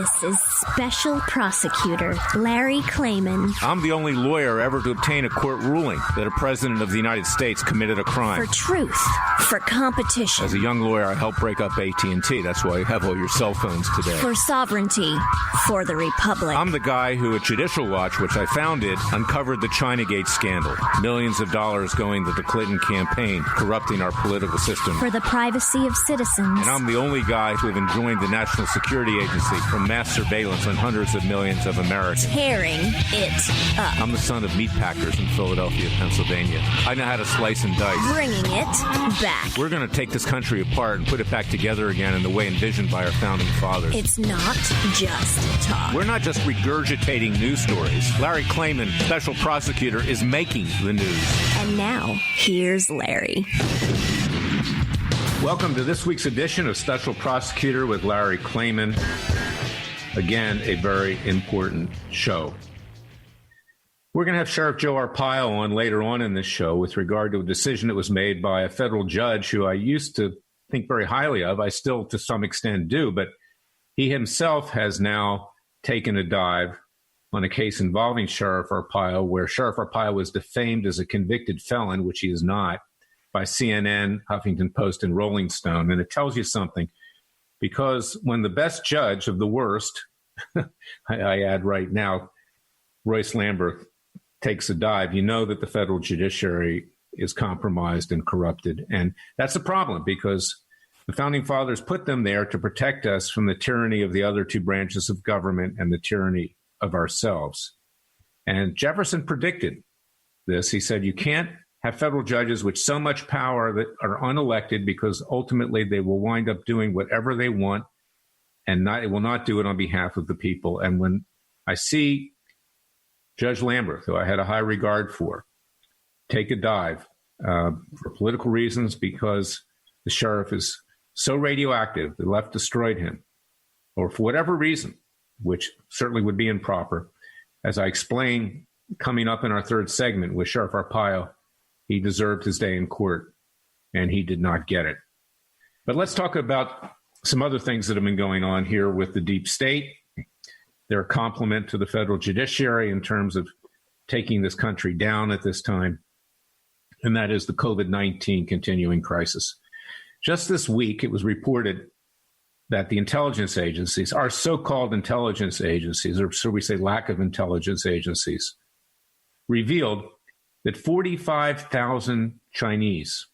This is Special Prosecutor Larry Klayman. I'm the only lawyer ever to obtain a court ruling that a president of the United States committed a crime. For truth, for competition. As a young lawyer, I helped break up AT&T. That's why you have all your cell phones today. For sovereignty, for the Republic. I'm the guy who at Judicial Watch, which I founded, uncovered the Chinagate scandal. Millions of dollars going to the Clinton campaign, corrupting our political system. For the privacy of citizens. And I'm the only guy to have enjoined the National Security Agency from mass surveillance on hundreds of millions of Americans. Tearing it up. I'm the son of meatpackers in Philadelphia, Pennsylvania. I know how to slice and dice. Bringing it back. We're going to take this country apart and put it back together again in the way envisioned by our founding fathers. It's not just talk. We're not just regurgitating news stories. Larry Klayman, special prosecutor, is making the news. And now, here's Larry. Welcome to this week's edition of Special Prosecutor with Larry Klayman. Again, a very important show. We're going to have Sheriff Joe Arpaio on later on in this show with regard to a decision that was made by a federal judge who I used to think very highly of. I still, to some extent, do, but he himself has now taken a dive on a case involving Sheriff Arpaio, where Sheriff Arpaio was defamed as a convicted felon, which he is not, by CNN, Huffington Post, and Rolling Stone. And it tells you something, because when the best judge of the worst, I add right now, Royce Lamberth, takes a dive, you know that the federal judiciary is compromised and corrupted. And that's a problem, because the founding fathers put them there to protect us from the tyranny of the other two branches of government and the tyranny of ourselves. And Jefferson predicted this. He said, you can't have federal judges with so much power that are unelected, because ultimately they will wind up doing whatever they want, and it will not do it on behalf of the people. And when I see Judge Lamberth, who I had a high regard for, take a dive for political reasons, because the sheriff is so radioactive, the left destroyed him, or for whatever reason, which certainly would be improper, as I explain coming up in our third segment with Sheriff Arpaio, he deserved his day in court, and he did not get it. But let's talk about some other things that have been going on here with the deep state. They're a compliment to the federal judiciary in terms of taking this country down at this time, and that is the COVID-19 continuing crisis. Just this week, it was reported that the intelligence agencies, our so-called intelligence agencies, or so we say lack of intelligence agencies, revealed that 45,000 Chinese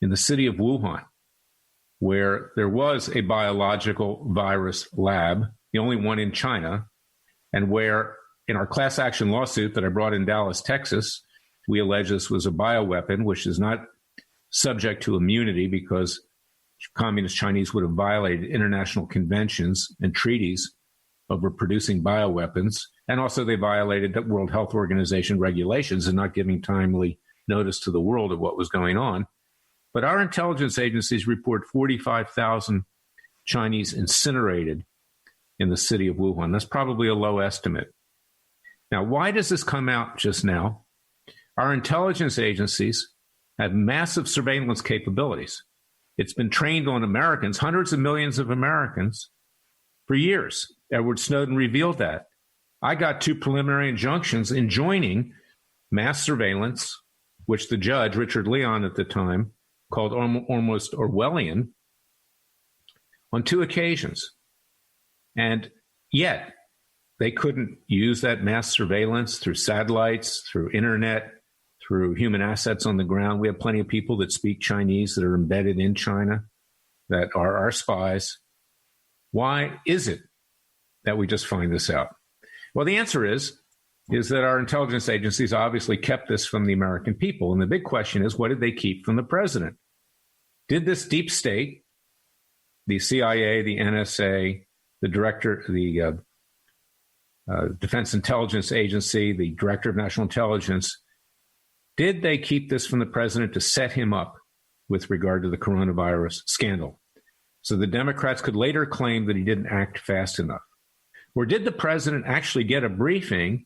in the city of Wuhan, where there was a biological virus lab, the only one in China, and where in our class action lawsuit that I brought in Dallas, Texas, we allege this was a bioweapon, which is not subject to immunity because communist Chinese would have violated international conventions and treaties over producing bioweapons. And also they violated the World Health Organization regulations and not giving timely notice to the world of what was going on. But our intelligence agencies report 45,000 Chinese incinerated in the city of Wuhan. That's probably a low estimate. Now, why does this come out just now? Our intelligence agencies have massive surveillance capabilities. It's been trained on Americans, hundreds of millions of Americans, for years. Edward Snowden revealed that. I got 2 preliminary injunctions enjoining mass surveillance, which the judge, Richard Leon at the time, called almost Orwellian, on 2 occasions. And yet, they couldn't use that mass surveillance through satellites, through internet, through human assets on the ground. We have plenty of people that speak Chinese that are embedded in China, that are our spies. Why is it that we just find this out? Well, the answer is that our intelligence agencies obviously kept this from the American people. And the big question is, what did they keep from the president? Did this deep state, the CIA, the NSA, the director, the Defense Intelligence Agency, the Director of National Intelligence, did they keep this from the president to set him up with regard to the coronavirus scandal, so the Democrats could later claim that he didn't act fast enough? Or did the president actually get a briefing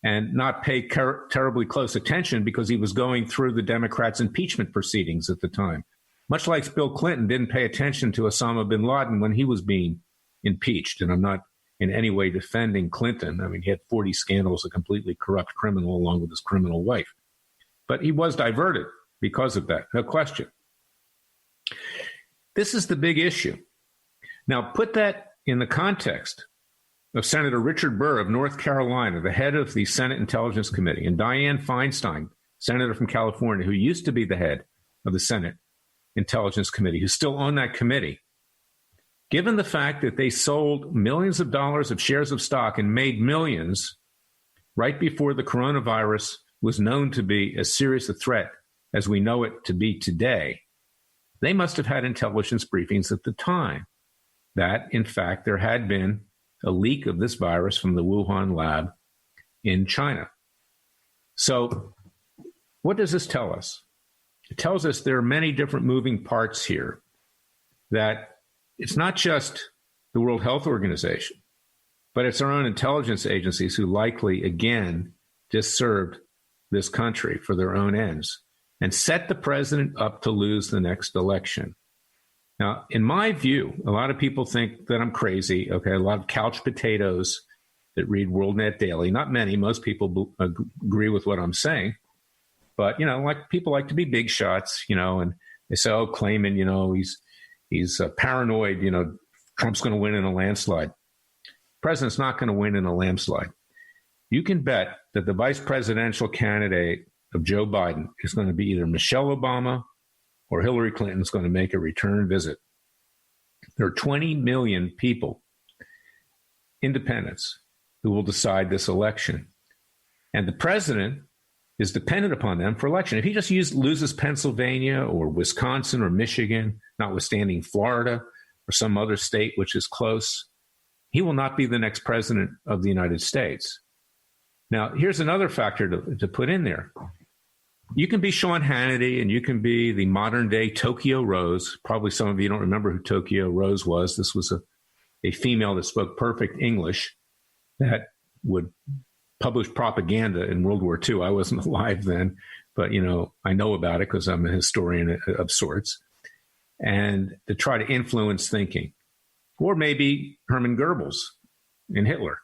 and not pay terribly close attention because he was going through the Democrats' impeachment proceedings at the time? Much like Bill Clinton didn't pay attention to Osama bin Laden when he was being impeached. And I'm not in any way defending Clinton. I mean, he had 40 scandals, a completely corrupt criminal along with his criminal wife. But he was diverted because of that, no question. This is the big issue. Now, put that in the context of Senator Richard Burr of North Carolina, the head of the Senate Intelligence Committee, and Dianne Feinstein, senator from California, who used to be the head of the Senate Intelligence Committee, who's still on that committee. Given the fact that they sold millions of dollars of shares of stock and made millions right before the coronavirus was known to be as serious a threat as we know it to be today, they must have had intelligence briefings at the time that, in fact, there had been a leak of this virus from the Wuhan lab in China. So what does this tell us? It tells us there are many different moving parts here, that it's not just the World Health Organization, but it's our own intelligence agencies who likely, again, just served this country for their own ends and set the president up to lose the next election. Now, in my view, a lot of people think that I'm crazy. Okay, a lot of couch potatoes that read WorldNet Daily. Not many. Most people agree with what I'm saying. But, like people like to be big shots, and they say, oh, Klayman, he's paranoid, Trump's going to win in a landslide. The president's not going to win in a landslide. You can bet that the vice presidential candidate of Joe Biden is going to be either Michelle Obama or Hillary Clinton's going to make a return visit. There are 20 million people, independents, who will decide this election. And the president is dependent upon them for election. If he just loses Pennsylvania or Wisconsin or Michigan, notwithstanding Florida or some other state which is close, he will not be the next president of the United States. Now, here's another factor to put in there. You can be Sean Hannity and you can be the modern day Tokyo Rose. Probably some of you don't remember who Tokyo Rose was. This was a female that spoke perfect English that would publish propaganda in World War II. I wasn't alive then, but, I know about it because I'm a historian of sorts. And to try to influence thinking. Or maybe Hermann Goebbels and Hitler.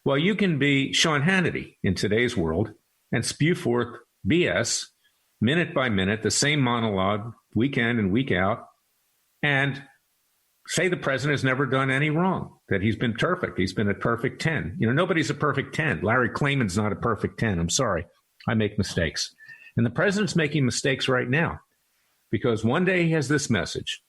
Well, you can be Sean Hannity in today's world and spew forth BS minute by minute, the same monologue week in and week out, and say the president has never done any wrong, that he's been perfect. He's been a perfect 10. Nobody's a perfect 10. Larry Klayman's not a perfect 10. I'm sorry. I make mistakes. And the president's making mistakes right now because one day he has this message.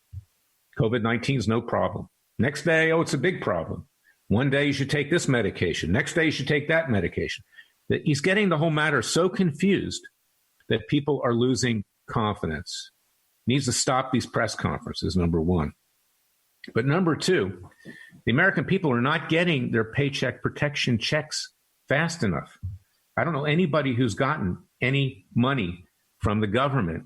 COVID-19 is no problem. Next day, oh, it's a big problem. One day you should take this medication. Next day you should take that medication. That he's getting the whole matter so confused that people are losing confidence. He needs to stop these press conferences, number one. But number two, the American people are not getting their paycheck protection checks fast enough. I don't know anybody who's gotten any money from the government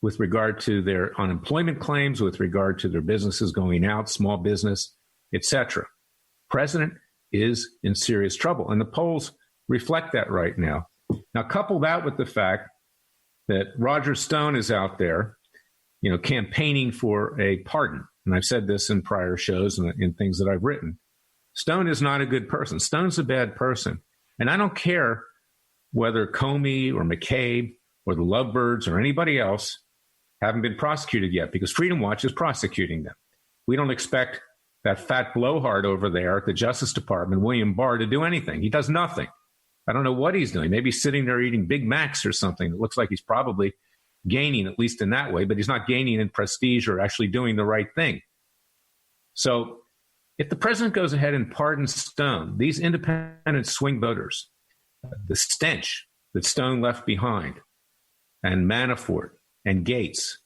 with regard to their unemployment claims, with regard to their businesses going out, small business, etc. President is in serious trouble, and the polls reflect that right now. Now, couple that with the fact that Roger Stone is out there, campaigning for a pardon. And I've said this in prior shows and in things that I've written. Stone is not a good person. Stone's a bad person. And I don't care whether Comey or McCabe or the Lovebirds or anybody else haven't been prosecuted yet, because Freedom Watch is prosecuting them. We don't expect that fat blowhard over there at the Justice Department, William Barr, to do anything. He does nothing. I don't know what he's doing. Maybe he's sitting there eating Big Macs or something. It looks like he's probably gaining, at least in that way, but he's not gaining in prestige or actually doing the right thing. So if the president goes ahead and pardons Stone, these independent swing voters, the stench that Stone left behind, and Manafort and Gates,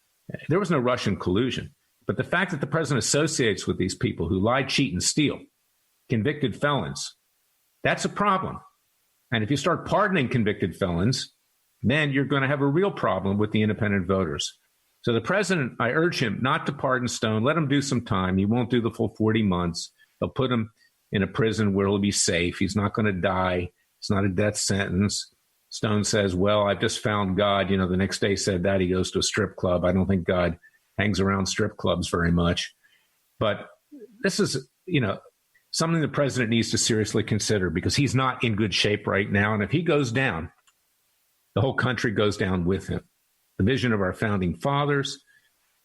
there was no Russian collusion. But the fact that the president associates with these people who lie, cheat, and steal, convicted felons, that's a problem. And if you start pardoning convicted felons, then you're going to have a real problem with the independent voters. So the president, I urge him not to pardon Stone. Let him do some time. He won't do the full 40 months. They'll put him in a prison where he'll be safe. He's not going to die. It's not a death sentence. Stone says, well, I've just found God. The next day said that he goes to a strip club. I don't think God hangs around strip clubs very much. But this is, something the president needs to seriously consider because he's not in good shape right now. And if he goes down, the whole country goes down with him. The vision of our founding fathers,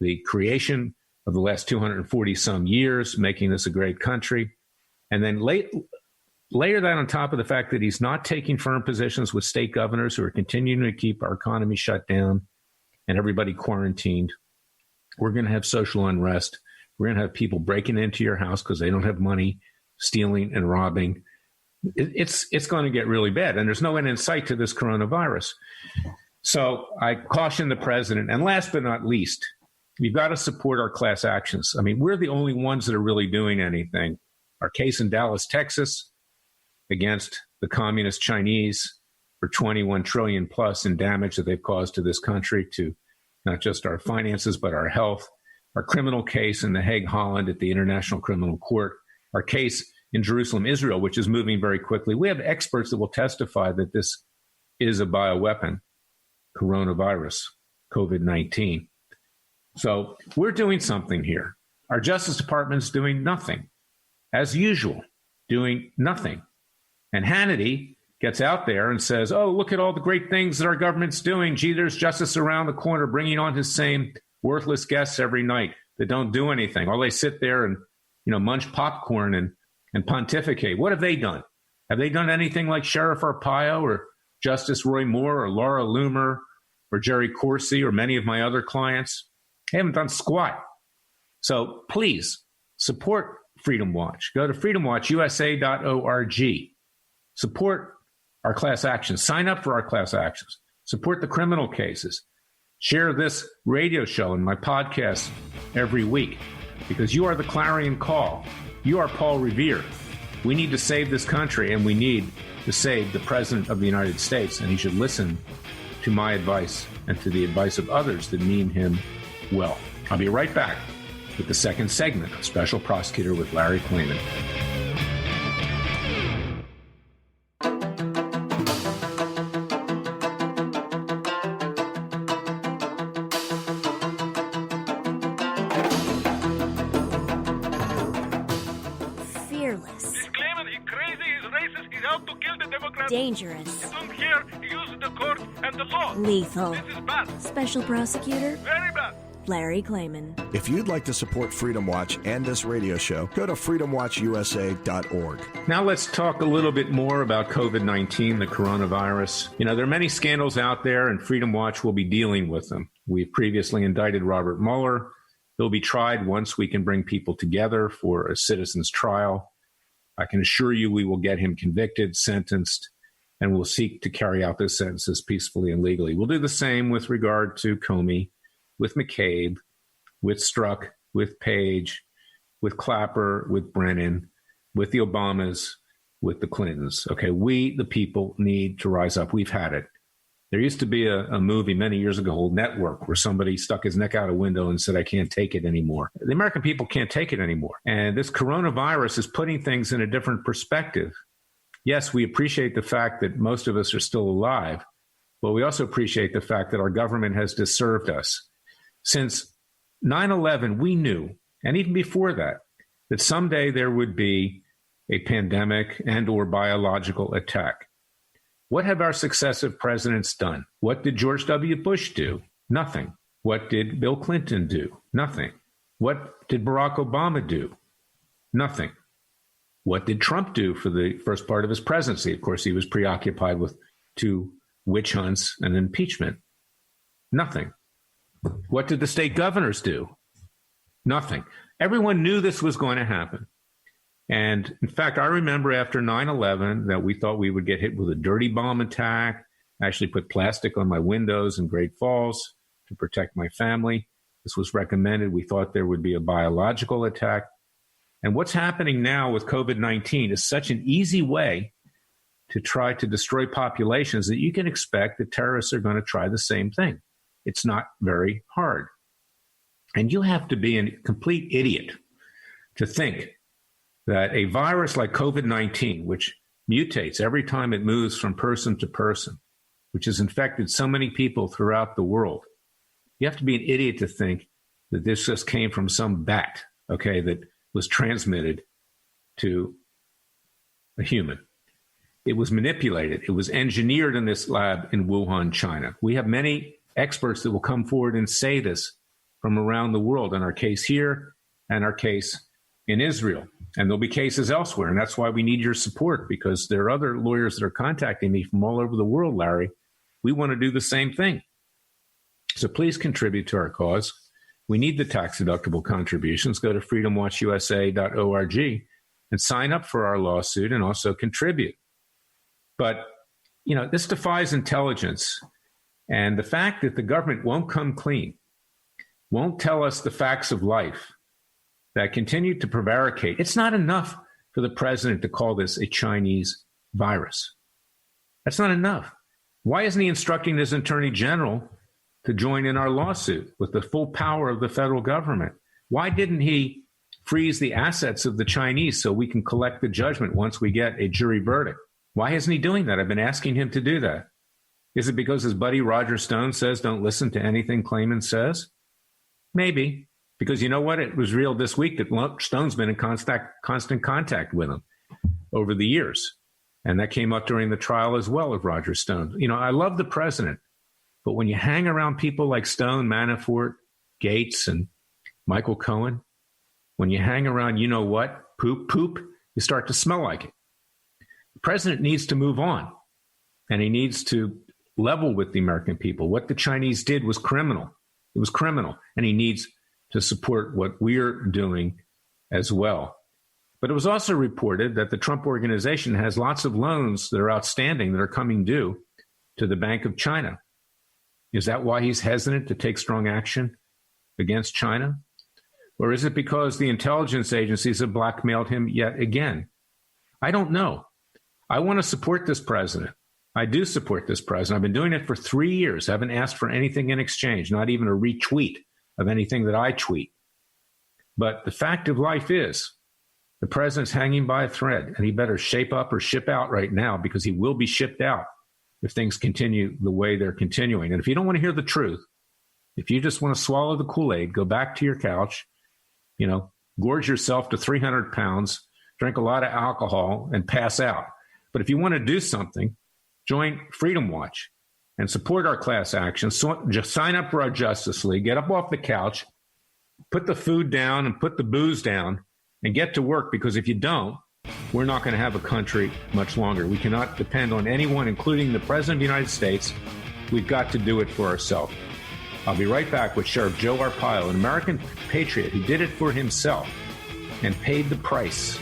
the creation of the last 240 some years, making this a great country. And then layer that on top of the fact that he's not taking firm positions with state governors who are continuing to keep our economy shut down and everybody quarantined. We're going to have social unrest. We're going to have people breaking into your house because they don't have money, stealing and robbing. It's going to get really bad. And there's no end in sight to this coronavirus. So I caution the president. And last but not least, you've got to support our class actions. I mean, we're the only ones that are really doing anything. Our case in Dallas, Texas, against the communist Chinese for $21 trillion plus in damage that they've caused to this country, to not just our finances, but our health. Our criminal case in The Hague, Holland at the International Criminal Court. Our case in Jerusalem, Israel, which is moving very quickly. We have experts that will testify that this is a bioweapon, coronavirus, COVID-19. So we're doing something here. Our Justice Department's doing nothing, as usual, doing nothing. And Hannity gets out there and says, oh, look at all the great things that our government's doing. Gee, there's justice around the corner, bringing on his same worthless guests every night that don't do anything. Or they sit there and, munch popcorn and pontificate. What have they done? Have they done anything like Sheriff Arpaio or Justice Roy Moore or Laura Loomer or Jerry Corsi or many of my other clients? They haven't done squat. So please support Freedom Watch. Go to freedomwatchusa.org. Support our class actions. Sign up for our class actions. Support the criminal cases. Share this radio show and my podcast every week because you are the clarion call. You are Paul Revere. We need to save this country, and we need to save the President of the United States, and he should listen to my advice and to the advice of others that mean him well. I'll be right back with the second segment of Special Prosecutor with Larry Klayman. Dangerous. You don't hear? Use the court and the law. Lethal. This is bad. Special Prosecutor Very bad. Larry Klayman. If you'd like to support Freedom Watch and this radio show, go to freedomwatchusa.org. Now let's talk a little bit more about COVID-19, the coronavirus. There are many scandals out there, and Freedom Watch will be dealing with them. We've previously indicted Robert Mueller. He'll be tried once we can bring people together for a citizen's trial. I can assure you we will get him convicted, sentenced, and we'll seek to carry out those sentences peacefully and legally. We'll do the same with regard to Comey, with McCabe, with Strzok, with Page, with Clapper, with Brennan, with the Obamas, with the Clintons. Okay, we, the people, need to rise up. We've had it. There used to be a movie many years ago called Network where somebody stuck his neck out a window and said, I can't take it anymore. The American people can't take it anymore. And this coronavirus is putting things in a different perspective. Yes, we appreciate the fact that most of us are still alive, but we also appreciate the fact that our government has disserved us. Since 9/11, we knew, and even before that someday there would be a pandemic and or biological attack. What have our successive presidents done? What did George W. Bush do? Nothing. What did Bill Clinton do? Nothing. What did Barack Obama do? Nothing. What did Trump do for the first part of his presidency? Of course, he was preoccupied with 2 witch hunts and impeachment. Nothing. What did the state governors do? Nothing. Everyone knew this was going to happen. And in fact, I remember after 9/11 that we thought we would get hit with a dirty bomb attack. I actually put plastic on my windows in Great Falls to protect my family. This was recommended. We thought there would be a biological attack. And what's happening now with COVID-19 is such an easy way to try to destroy populations that you can expect that terrorists are going to try the same thing. It's not very hard. And you have to be a complete idiot to think that a virus like COVID-19, which mutates every time it moves from person to person, which has infected so many people throughout the world, you have to be an idiot to think that this just came from some bat, okay, that was transmitted to a human. It was manipulated. It was engineered in this lab in Wuhan, China. We have many experts that will come forward and say this from around the world, in our case here and our case in Israel. And there'll be cases elsewhere. And that's why we need your support, because there are other lawyers that are contacting me from all over the world, Larry. We want to do the same thing. So please contribute to our cause. We need the tax-deductible contributions. Go to freedomwatchusa.org and sign up for our lawsuit and also contribute. But, you know, this defies intelligence. And the fact that the government won't come clean, won't tell us the facts of life, that continue to prevaricate. It's not enough for the president to call this a Chinese virus. That's not enough. Why isn't he instructing his attorney general to join in our lawsuit with the full power of the federal government? Why didn't he freeze the assets of the Chinese so we can collect the judgment once we get a jury verdict? Why isn't he doing that? I've been asking him to do that. Is it because his buddy Roger Stone says don't listen to anything Klayman says? Maybe. Because you know what? It was real this week that Stone's been in constant contact with him over the years. And that came up during the trial as well of Roger Stone. You know, I love the president, but when you hang around people like Stone, Manafort, Gates, and Michael Cohen, when you hang around, you know what? Poop, you start to smell like it. The president needs to move on, and he needs to level with the American people. What the Chinese did was criminal. It was criminal, and he needs to support what we're doing as well. But it was also reported that the Trump organization has lots of loans that are outstanding that are coming due to the Bank of China. Is that why he's hesitant to take strong action against China? Or is it because the intelligence agencies have blackmailed him yet again? I don't know. I want to support this president. I do support this president. I've been doing it for 3 years. I haven't asked for anything in exchange, not even a retweet of anything that I tweet. But the fact of life is the president's hanging by a thread, and he better shape up or ship out right now, because he will be shipped out if things continue the way they're continuing. And if you don't want to hear the truth, if you just want to swallow the Kool-Aid, go back to your couch, you know, gorge yourself to 300 pounds, drink a lot of alcohol, and pass out. But if you want to do something, join Freedom Watch and support our class action. So just sign up for our Justice League, get up off the couch, put the food down and put the booze down, and get to work, because if you don't, we're not going to have a country much longer. We cannot depend on anyone, including the President of the United States. We've got to do it for ourselves. I'll be right back with Sheriff Joe Arpaio, an American patriot who did it for himself and paid the price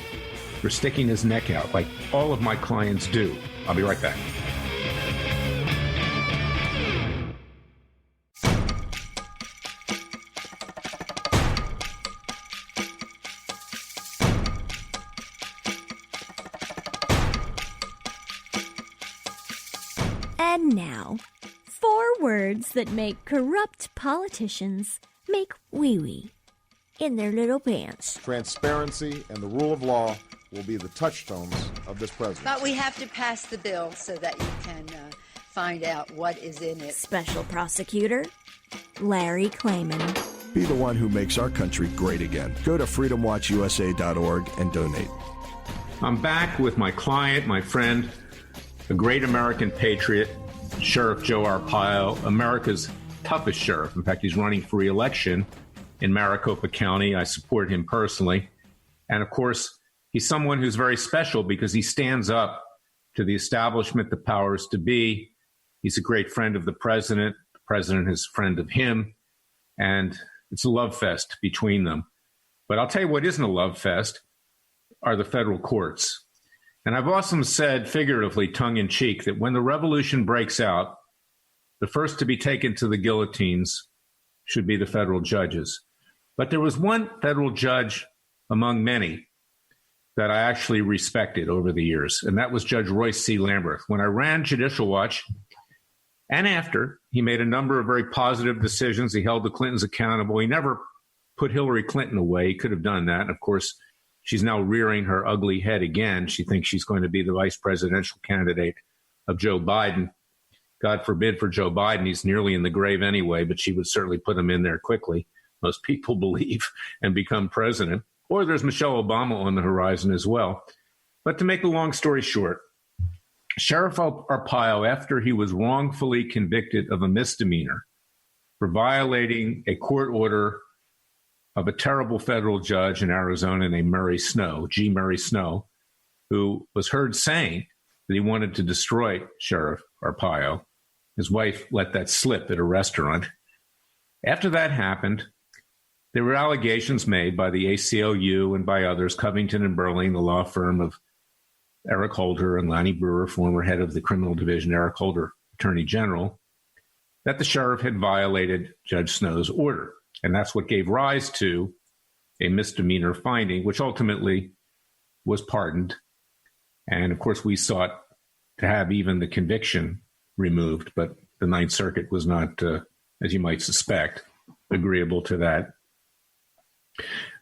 for sticking his neck out like all of my clients do. I'll be right back. And now, 4 words that make corrupt politicians make wee-wee in their little pants. Transparency and the rule of law will be the touchstones of this presidency. But we have to pass the bill so that you can find out what is in it. Special Prosecutor Larry Klayman. Be the one who makes our country great again. Go to freedomwatchusa.org and donate. I'm back with my client, my friend, a great American patriot, Sheriff Joe Arpaio, America's toughest sheriff. In fact, he's running for re-election in Maricopa County. I support him personally. And of course, he's someone who's very special because he stands up to the establishment, the powers to be. He's a great friend of the president. The president is a friend of him. And it's a love fest between them. But I'll tell you what isn't a love fest are the federal courts. And I've often said, figuratively, tongue-in-cheek, that when the revolution breaks out, the first to be taken to the guillotines should be the federal judges. But there was one federal judge among many that I actually respected over the years, and that was Judge Royce C. Lamberth. When I ran Judicial Watch, and after, he made a number of very positive decisions. He held the Clintons accountable. He never put Hillary Clinton away. He could have done that. And of course, she's now rearing her ugly head again. She thinks she's going to be the vice presidential candidate of Joe Biden. God forbid for Joe Biden. He's nearly in the grave anyway, but she would certainly put him in there quickly, most people believe, and become president. or there's Michelle Obama on the horizon as well. But to make a long story short, Sheriff Arpaio, after he was wrongfully convicted of a misdemeanor for violating a court order of a terrible federal judge in Arizona named Murray Snow, G. Murray Snow, who was heard saying that he wanted to destroy Sheriff Arpaio. His wife let that slip at a restaurant. After that happened, there were allegations made by the ACLU and by others, Covington and Burling, the law firm of Eric Holder and Lonnie Brewer, former head of the criminal division, Eric Holder, Attorney General, that the sheriff had violated Judge Snow's order. And that's what gave rise to a misdemeanor finding, which ultimately was pardoned. And of course, we sought to have even the conviction removed, but the Ninth Circuit was not, as you might suspect, agreeable to that.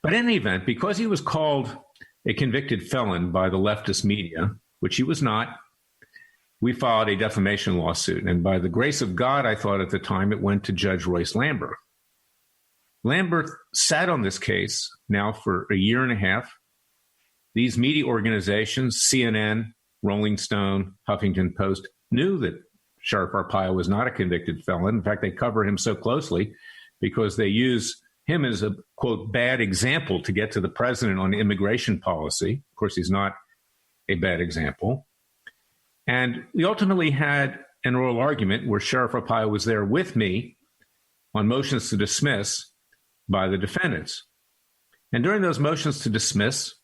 But in any event, because he was called a convicted felon by the leftist media, which he was not, we filed a defamation lawsuit. And by the grace of God, I thought at the time, it went to Judge Royce Lamberth. Lamberth sat on this case now for a year and a half. These media organizations, CNN, Rolling Stone, Huffington Post, knew that Sheriff Arpaio was not a convicted felon. In fact, they cover him so closely because they use him as a, quote, bad example to get to the president on immigration policy. Of course, he's not a bad example. And we ultimately had an oral argument where Sheriff Arpaio was there with me on motions to dismiss by the defendants. And during those motions to dismiss,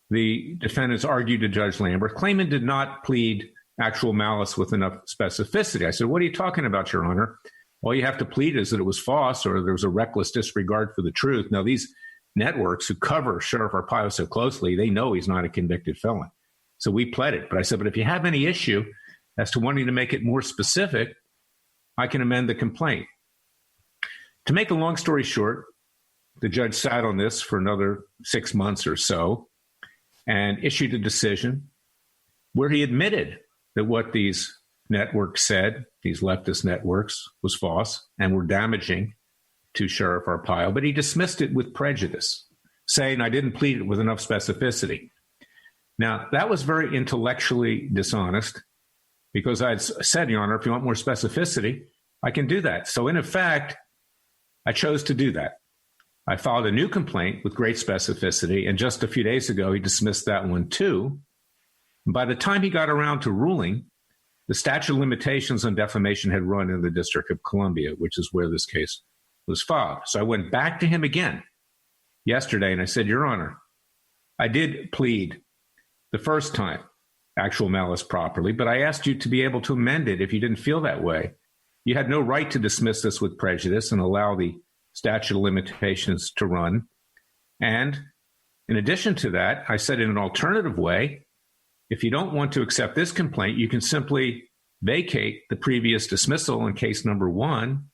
the defendants argued to Judge Lamberth, Klayman did not plead actual malice with enough specificity. I said, what are you talking about, Your Honor? All you have to plead is that it was false or there was a reckless disregard for the truth. Now, these networks who cover Sheriff Arpaio so closely, they know he's not a convicted felon. So we pled it. But I said, but if you have any issue as to wanting to make it more specific, I can amend the complaint. To make a long story short, the judge sat on this for another 6 months or so and issued a decision where he admitted that what these networks said, these leftist networks, was false and were damaging to Sheriff Arpaio, but he dismissed it with prejudice, saying, I didn't plead it with enough specificity. Now, that was very intellectually dishonest because I'd said, Your Honor, if you want more specificity, I can do that. So in effect, I chose to do that. I filed a new complaint with great specificity, and just a few days ago, he dismissed that one too. And by the time he got around to ruling, the statute of limitations on defamation had run in the District of Columbia, which is where this case was filed. So I went back to him again yesterday, and I said, Your Honor, I did plead the first time actual malice properly, but I asked you to be able to amend it if you didn't feel that way. You had no right to dismiss this with prejudice and allow the statute of limitations to run. And in addition to that, I said in an alternative way, if you don't want to accept this complaint, you can simply vacate the previous dismissal in case number 1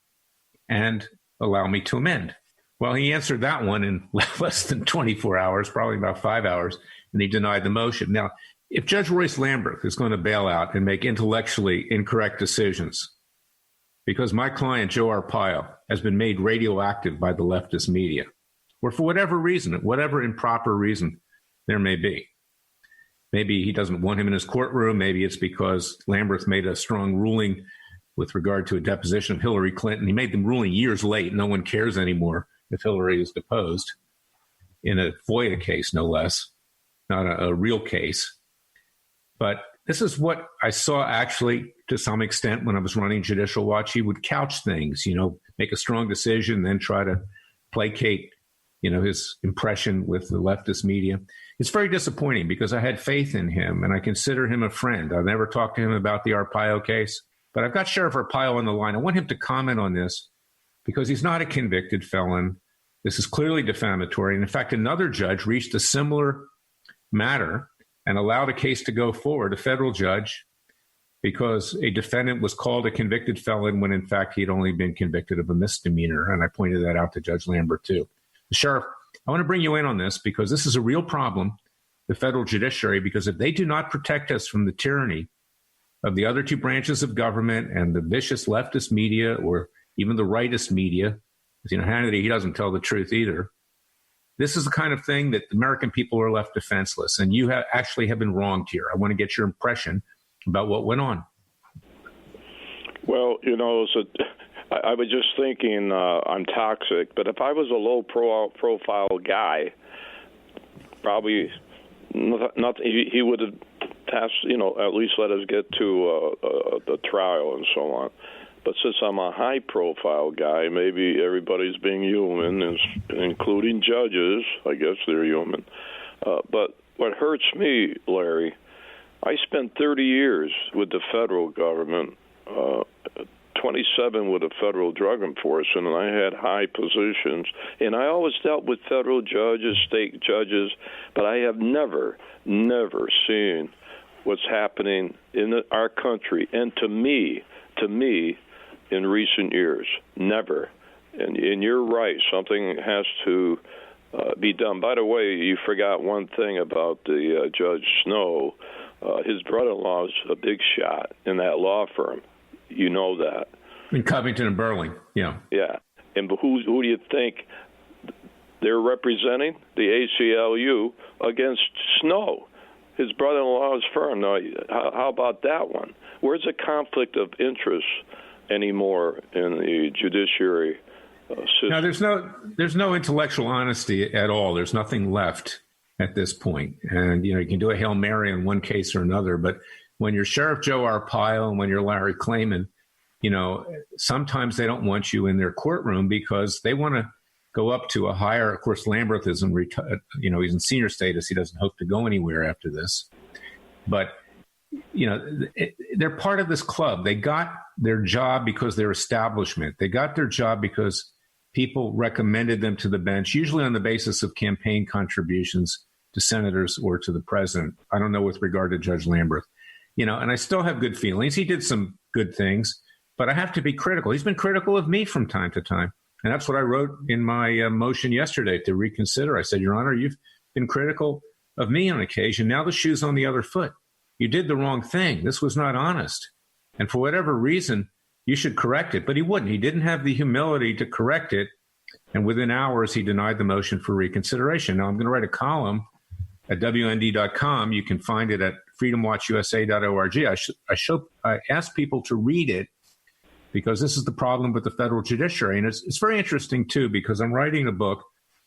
and allow me to amend. Well, he answered that one in less than 24 hours, probably about 5 hours, and he denied the motion. Now, if Judge Royce Lamberth is going to bail out and make intellectually incorrect decisions because my client, Joe Arpaio, has been made radioactive by the leftist media, or for whatever reason, whatever improper reason there may be. Maybe he doesn't want him in his courtroom. Maybe it's because Lamberth made a strong ruling with regard to a deposition of Hillary Clinton. He made the ruling years late. No one cares anymore if Hillary is deposed in a FOIA case, no less, not a real case. But this is what I saw actually to some extent when I was running Judicial Watch. He would couch things, make a strong decision, then try to placate, his impression with the leftist media. It's very disappointing because I had faith in him and I consider him a friend. I've never talked to him about the Arpaio case, but I've got Sheriff Arpaio on the line. I want him to comment on this because he's not a convicted felon. This is clearly defamatory. And in fact, another judge reached a similar matter and allowed a case to go forward, a federal judge, because a defendant was called a convicted felon when in fact he had only been convicted of a misdemeanor. And I pointed that out to Judge Lamberth too. Sheriff, I want to bring you in on this because this is a real problem, the federal judiciary, because if they do not protect us from the tyranny of the other two branches of government and the vicious leftist media or even the rightist media, Hannity, he doesn't tell the truth either, This is the kind of thing that the American people are left defenseless. And you actually have been wronged here. I want to get your impression about what went on. Well, I was just thinking I'm toxic, but if I was a low-profile guy, probably nothing. He would have passed, at least let us get to the trial and so on. But since I'm a high-profile guy, maybe everybody's being human, including judges. I guess they're human. But what hurts me, Larry, I spent 30 years with the federal government, 27 with the federal drug enforcement, and I had high positions. And I always dealt with federal judges, state judges, but I have never seen what's happening in our country, and to me, in recent years. Never. And you're right. Something has to be done. By the way, you forgot one thing about the Judge Snow. His brother-in-law is a big shot in that law firm. You know that. In Covington and Burling, yeah. Yeah. And who do you think they're representing? The ACLU against Snow, his brother-in-law's firm. Now, how about that one? Where's the conflict of interest anymore in the judiciary system? Now, there's no intellectual honesty at all. There's nothing left at this point. And, you can do a Hail Mary in one case or another. But when you're Sheriff Joe Arpaio and when you're Larry Klayman, sometimes they don't want you in their courtroom because they want to go up to a higher. Of course, Lamberth is he's in senior status. He doesn't hope to go anywhere after this. But they're part of this club. They got their job because they're establishment. They got their job because people recommended them to the bench, usually on the basis of campaign contributions to senators or to the president. I don't know with regard to Judge Lamberth, and I still have good feelings. He did some good things, but I have to be critical. He's been critical of me from time to time. And that's what I wrote in my motion yesterday to reconsider. I said, Your Honor, you've been critical of me on occasion. Now the shoe's on the other foot. You did the wrong thing. This was not honest. And for whatever reason, you should correct it. But he wouldn't. He didn't have the humility to correct it. And within hours, he denied the motion for reconsideration. Now, I'm going to write a column at WND.com. You can find it at freedomwatchusa.org. I ask people to read it because this is the problem with the federal judiciary. And it's very interesting, too, because I'm writing a book,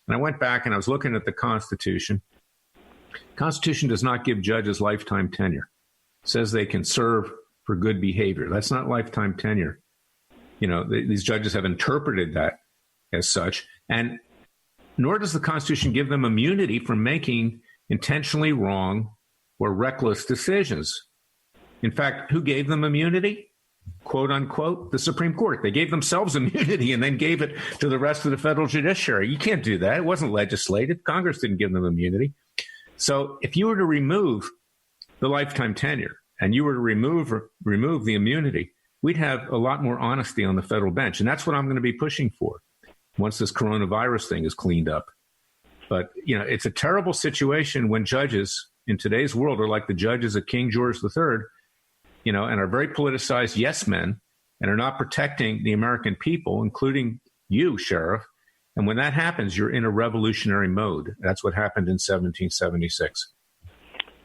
and I went back and I was looking at the Constitution. Constitution does not give judges lifetime tenure. It says they can serve for good behavior. That's not lifetime tenure. These judges have interpreted that as such, and nor does the Constitution give them immunity from making intentionally wrong or reckless decisions. In fact, who gave them immunity? Quote unquote, the Supreme Court. They gave themselves immunity and then gave it to the rest of the federal judiciary. You can't do that. It wasn't legislated. Congress didn't give them immunity. So if you were to remove the lifetime tenure and you were to remove the immunity, we'd have a lot more honesty on the federal bench. And that's what I'm going to be pushing for once this coronavirus thing is cleaned up. But, it's a terrible situation when judges in today's world are like the judges of King George III, and are very politicized yes men and are not protecting the American people, including you, Sheriff. And when that happens, you're in a revolutionary mode. That's what happened in 1776.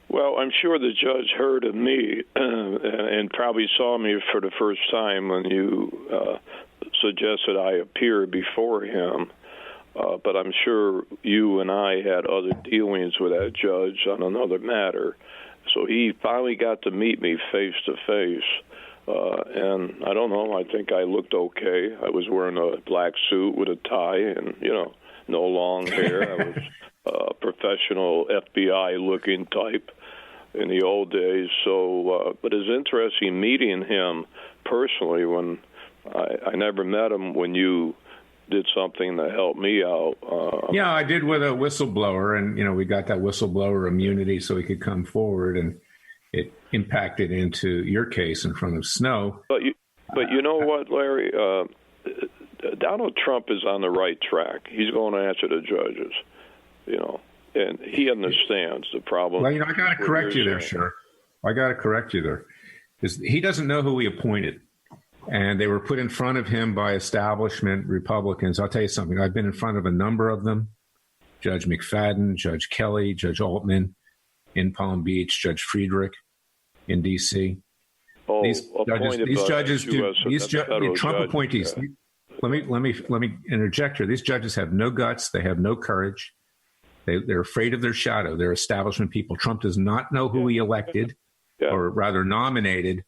Well, I'm sure the judge heard of me and probably saw me for the first time when you suggested I appear before him. But I'm sure you and I had other dealings with that judge on another matter. So he finally got to meet me face to face. And I don't know, I think I looked okay. I was wearing a black suit with a tie and, no long hair. I was a professional FBI-looking type in the old days. So, but it's interesting meeting him personally when I never met him when you did something that helped me out. Yeah, I did with a whistleblower, and, we got that whistleblower immunity so he could come forward, and it impacted into your case in front of Snow. But you know what, Larry? Donald Trump is on the right track. He's going to answer the judges, and he understands the problem. Well, I got to correct you there, sir. I got to correct you there. He doesn't know who he appointed, and they were put in front of him by establishment Republicans. I'll tell you something. I've been in front of a number of them, Judge McFadden, Judge Kelly, Judge Altman in Palm Beach, Judge Friedrich in D.C. These judges Trump appointees. Let me interject here. These judges have no guts. They have no courage. They're afraid of their shadow. They're establishment people. Trump does not know who he elected, or rather nominated.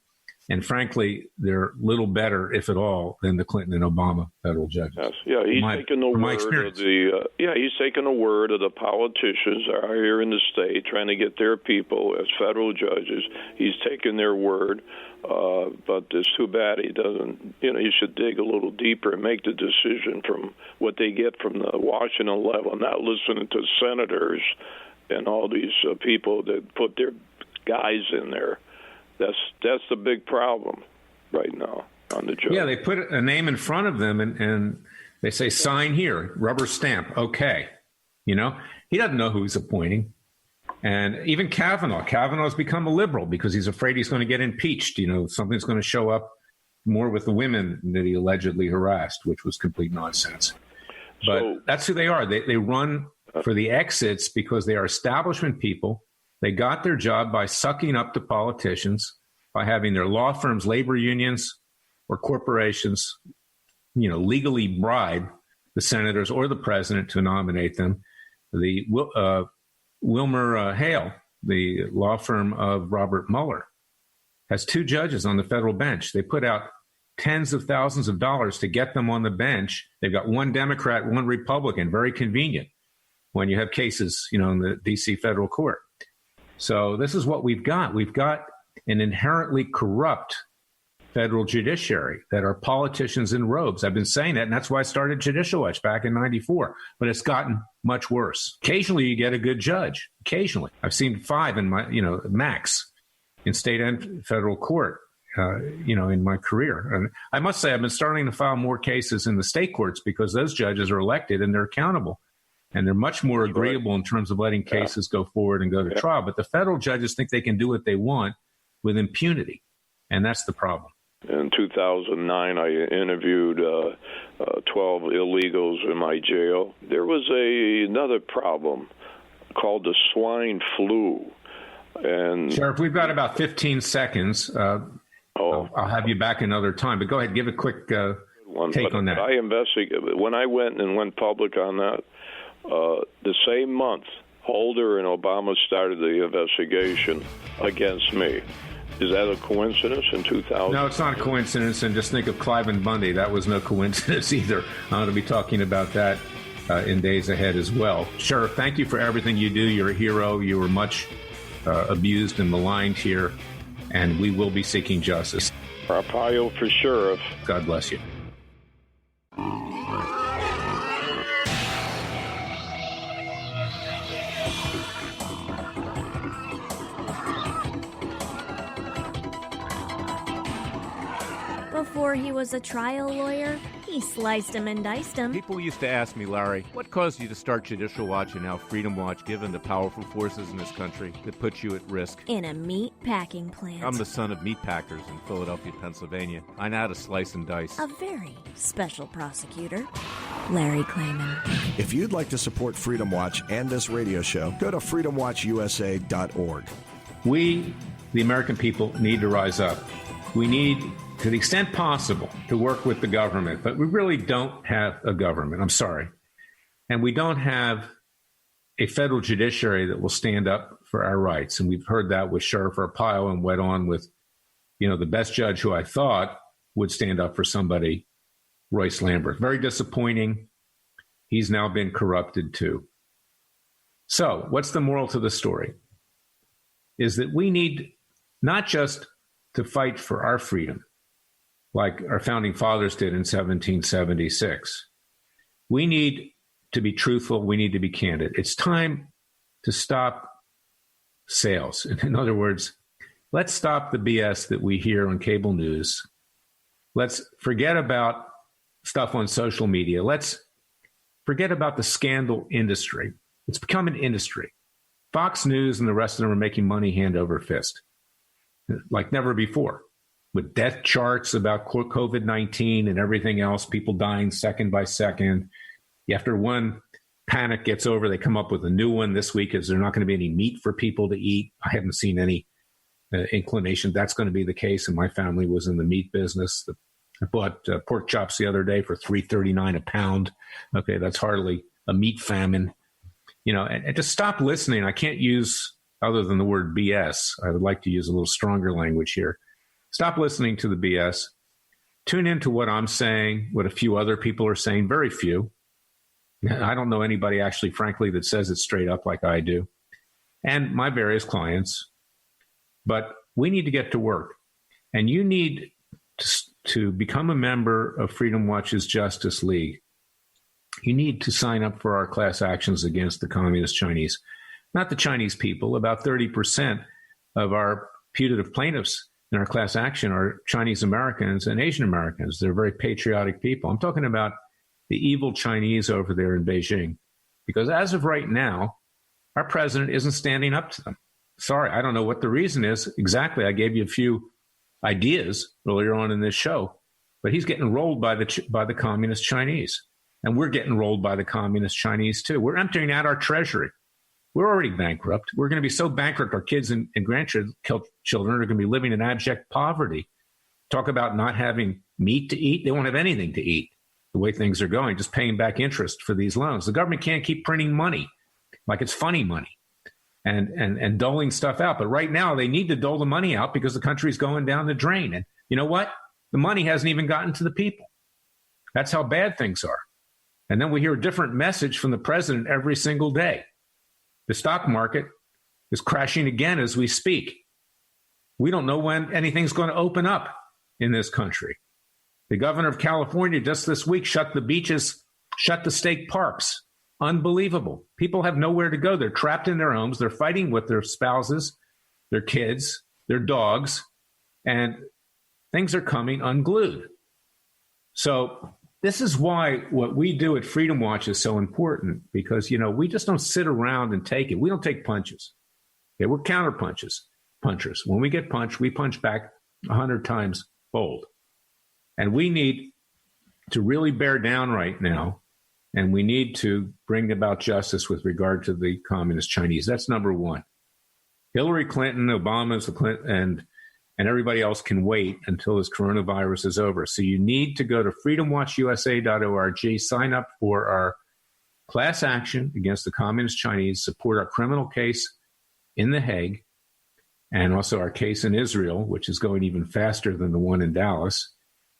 And frankly, they're little better, if at all, than the Clinton and Obama federal judges. Yes. Yeah, he's taking the word of he's taking the word of the politicians that are here in the state trying to get their people as federal judges. He's taking their word, but it's too bad he doesn't. He should dig a little deeper and make the decision from what they get from the Washington level, not listening to senators and all these people that put their guys in there. That's the big problem right now on the job. Yeah, they put a name in front of them and they say, sign here, rubber stamp, okay. He doesn't know who he's appointing. And even Kavanaugh's become a liberal because he's afraid he's going to get impeached. Something's going to show up more with the women that he allegedly harassed, which was complete nonsense. But that's who they are. They run for the exits because they are establishment people. They got their job by sucking up to politicians, by having their law firms, labor unions, or corporations, legally bribe the senators or the president to nominate them. The Wilmer Hale, the law firm of Robert Mueller, has 2 judges on the federal bench. They put out tens of thousands of dollars to get them on the bench. They've got 1 Democrat, 1 Republican, very convenient when you have cases, in the D.C. federal court. So this is what we've got. We've got an inherently corrupt federal judiciary that are politicians in robes. I've been saying that, and that's why I started Judicial Watch back in '94. But it's gotten much worse. Occasionally, you get a good judge. Occasionally, I've seen 5 in my, max in state and federal court. In my career, and I must say, I've been starting to file more cases in the state courts because those judges are elected and they're accountable. And they're much more agreeable in terms of letting cases go forward and go to trial. But the federal judges think they can do what they want with impunity. And that's the problem. In 2009, I interviewed 12 illegals in my jail. There was another problem called the swine flu. And Sheriff, we've got about 15 seconds. I'll have you back another time. But go ahead, give a quick take on that. I investigated. When I went public on that, the same month, Holder and Obama started the investigation against me. Is that a coincidence in 2000? No, it's not a coincidence. And just think of Cliven Bundy. That was no coincidence either. I'm going to be talking about that in days ahead as well. Sheriff, thank you for everything you do. You're a hero. You were much abused and maligned here, and we will be seeking justice. Arpaio for sheriff. God bless you. Before he was a trial lawyer, he sliced him and diced him. People used to ask me, Larry, what caused you to start Judicial Watch and now Freedom Watch, given the powerful forces in this country that put you at risk? In a meat packing plant. I'm the son of meat packers in Philadelphia, Pennsylvania. I know how to slice and dice. A very special prosecutor, Larry Klayman. If you'd like to support Freedom Watch and this radio show, go to freedomwatchusa.org. We, the American people, need to rise up. We need, to the extent possible, to work with the government, but we really don't have a government. I'm sorry. And we don't have a federal judiciary that will stand up for our rights. And we've heard that with Sheriff Arpaio and went on with, the best judge who I thought would stand up for somebody, Royce Lamberth. Very disappointing. He's now been corrupted too. So what's the moral to the story? Is that we need not just to fight for our freedom, like our founding fathers did in 1776. We need to be truthful. We need to be candid. It's time to stop sales. In other words, let's stop the BS that we hear on cable news. Let's forget about stuff on social media. Let's forget about the scandal industry. It's become an industry. Fox News and the rest of them are making money hand over fist, like never before, with death charts about COVID-19 and everything else, people dying second by second. After one panic gets over, they come up with a new one. This week is there not going to be any meat for people to eat. I haven't seen any inclination that's going to be the case, and my family was in the meat business. I bought pork chops the other day for $3.39 a pound. Okay, that's hardly a meat famine. And just stop listening. I can't use other than the word BS. I would like to use a little stronger language here. Stop listening to the BS. Tune into what I'm saying, what a few other people are saying, very few. I don't know anybody actually, frankly, that says it straight up like I do, and my various clients. But we need to get to work, and you need to become a member of Freedom Watch's Justice League. You need to sign up for our class actions against the Communist Chinese. Not the Chinese people. About 30% of our putative plaintiffs in our class action are Chinese Americans and Asian Americans. They're very patriotic people. I'm talking about the evil Chinese over there in Beijing, because as of right now, our president isn't standing up to them. Sorry, I don't know what the reason is exactly. I gave you a few ideas earlier on in this show, but he's getting rolled by the Communist Chinese. And we're getting rolled by the Communist Chinese, too. We're emptying out our treasury. We're already bankrupt. We're going to be so bankrupt, our kids and grandchildren are going to be living in abject poverty. Talk about not having meat to eat. They won't have anything to eat the way things are going, just paying back interest for these loans. The government can't keep printing money like it's funny money and doling stuff out. But right now, they need to dole the money out because the country's going down the drain. And you know what? The money hasn't even gotten to the people. That's how bad things are. And then we hear a different message from the president every single day. The stock market is crashing again as we speak. We don't know when anything's going to open up in this country. The governor of California just this week shut the beaches, shut the state parks. Unbelievable. People have nowhere to go. They're trapped in their homes. They're fighting with their spouses, their kids, their dogs, and things are coming unglued. So this is why what we do at Freedom Watch is so important, because, we just don't sit around and take it. We don't take punches. Okay, we're counter punchers. When we get punched, we punch back 100 times fold. And we need to really bear down right now, and we need to bring about justice with regard to the Communist Chinese. That's number one. Hillary Clinton, Obama's, and everybody else can wait until this coronavirus is over. So you need to go to freedomwatchusa.org, sign up for our class action against the Communist Chinese, support our criminal case in The Hague, and also our case in Israel, which is going even faster than the one in Dallas.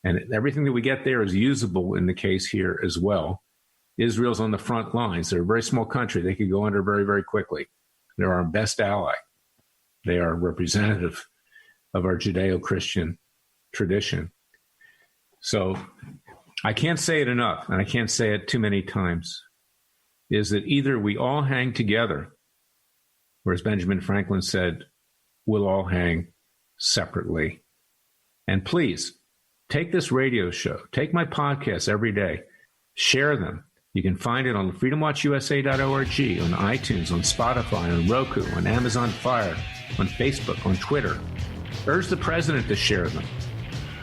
And everything that we get there is usable in the case here as well. Israel's on the front lines. They're a very small country. They could go under very, very quickly. They're our best ally. They are representative of our Judeo-Christian tradition. So I can't say it enough, and I can't say it too many times, is that either we all hang together, or as Benjamin Franklin said, we'll all hang separately. And please, take this radio show, take my podcasts every day, share them. You can find it on freedomwatchusa.org, on iTunes, on Spotify, on Roku, on Amazon Fire, on Facebook, on Twitter. Urge the president to share them.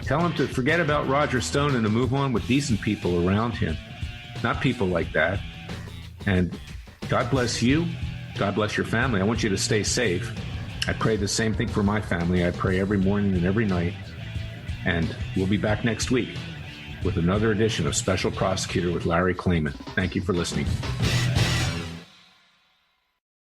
Tell him to forget about Roger Stone and to move on with decent people around him, not people like that. And God bless you. God bless your family. I want you to stay safe. I pray the same thing for my family. I pray every morning and every night. And we'll be back next week with another edition of Special Prosecutor with Larry Klayman. Thank you for listening.